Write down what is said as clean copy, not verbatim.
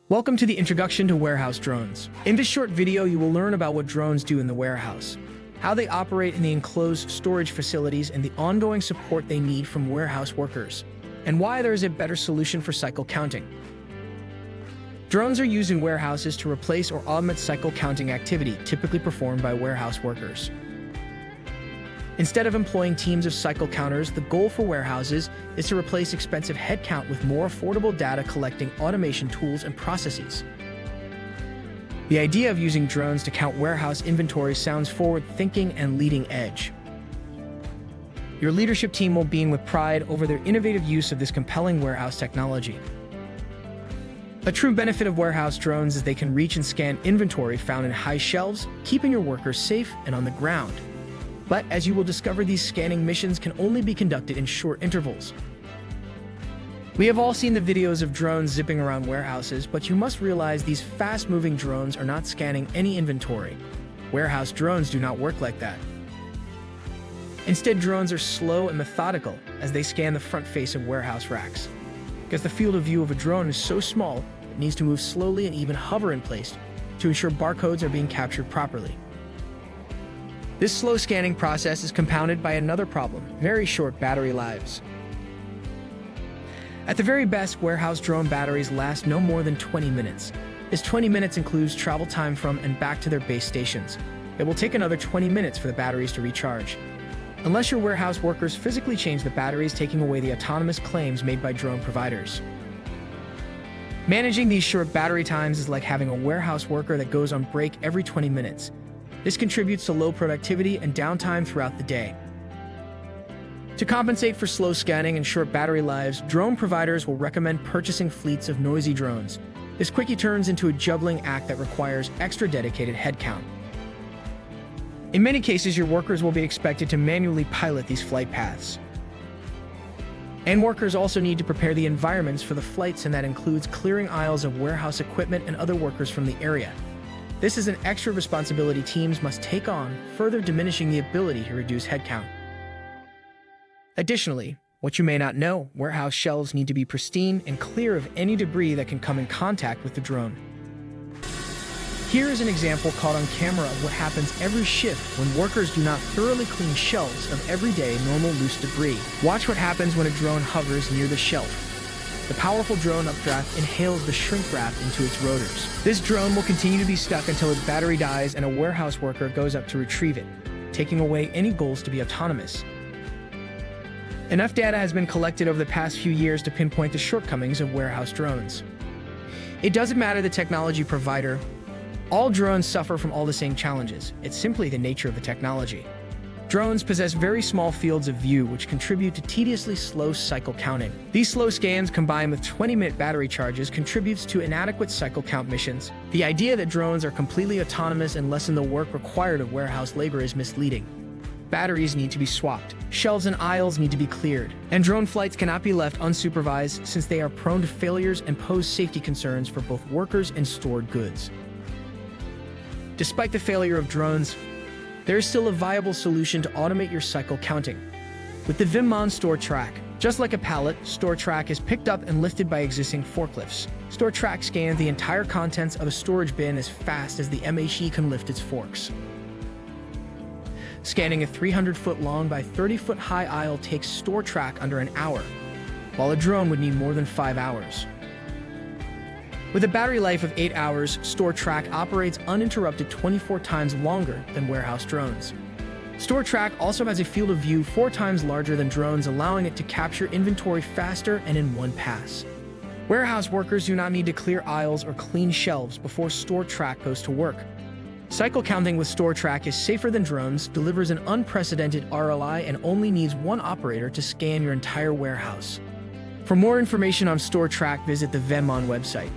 Welcome to the Introduction to Warehouse Drones. In this short video, you will learn about what drones do in the warehouse, how they operate in the enclosed storage facilities, and the ongoing support they need from warehouse workers, and why there is a better solution for cycle counting. Drones are used in warehouses to replace or augment cycle counting activity typically performed by warehouse workers. Instead of employing teams of cycle counters, the goal for warehouses is to replace expensive headcount with more affordable data collecting automation tools and processes. The idea of using drones to count warehouse inventory sounds forward-thinking and leading edge. Your leadership team will beam with pride over their innovative use of this compelling warehouse technology. A true benefit of warehouse drones is they can reach and scan inventory found in high shelves, keeping your workers safe and on the ground. But as you will discover, these scanning missions can only be conducted in short intervals. We have all seen the videos of drones zipping around warehouses, but you must realize these fast-moving drones are not scanning any inventory. Warehouse drones do not work like that. Instead, drones are slow and methodical as they scan the front face of warehouse racks. Because the field of view of a drone is so small, it needs to move slowly and even hover in place to ensure barcodes are being captured properly. This slow scanning process is compounded by another problem: very short battery lives. At the very best, warehouse drone batteries last no more than 20 minutes. This 20 minutes includes travel time from and back to their base stations. It will take another 20 minutes for the batteries to recharge. Unless your warehouse workers physically change the batteries, taking away the autonomous claims made by drone providers. Managing these short battery times is like having a warehouse worker that goes on break every 20 minutes. This contributes to low productivity and downtime throughout the day. To compensate for slow scanning and short battery lives, drone providers will recommend purchasing fleets of noisy drones. This quickly turns into a juggling act that requires extra dedicated headcount. In many cases, your workers will be expected to manually pilot these flight paths. And workers also need to prepare the environments for the flights, and that includes clearing aisles of warehouse equipment and other workers from the area. This is an extra responsibility teams must take on, further diminishing the ability to reduce headcount. Additionally, what you may not know, warehouse shelves need to be pristine and clear of any debris that can come in contact with the drone. Here is an example caught on camera of what happens every shift when workers do not thoroughly clean shelves of everyday normal loose debris. Watch what happens when a drone hovers near the shelf. The powerful drone updraft inhales the shrink wrap into its rotors. This drone will continue to be stuck until its battery dies and a warehouse worker goes up to retrieve it, taking away any goals to be autonomous. Enough data has been collected over the past few years to pinpoint the shortcomings of warehouse drones. It doesn't matter the technology provider. All drones suffer from all the same challenges. It's simply the nature of the technology. Drones possess very small fields of view which contribute to tediously slow cycle counting. These slow scans combined with 20-minute battery charges contributes to inadequate cycle count missions. The idea that drones are completely autonomous and lessen the work required of warehouse labor is misleading. Batteries need to be swapped, shelves and aisles need to be cleared, and drone flights cannot be left unsupervised since they are prone to failures and pose safety concerns for both workers and stored goods. Despite the failure of drones, there is still a viable solution to automate your cycle counting. With the Vimon Store Track, just like a pallet, Store Track is picked up and lifted by existing forklifts. Store Track scans the entire contents of a storage bin as fast as the MHE can lift its forks. Scanning a 300-foot long by 30-foot high aisle takes Store Track under an hour, while a drone would need more than 5 hours. With a battery life of 8 hours, Store Track operates uninterrupted 24 times longer than warehouse drones. Store Track also has a field of view 4 times larger than drones, allowing it to capture inventory faster and in one pass. Warehouse workers do not need to clear aisles or clean shelves before Store Track goes to work. Cycle counting with Store Track is safer than drones, delivers an unprecedented ROI, and only needs one operator to scan your entire warehouse. For more information on Store Track, visit the Venmon website.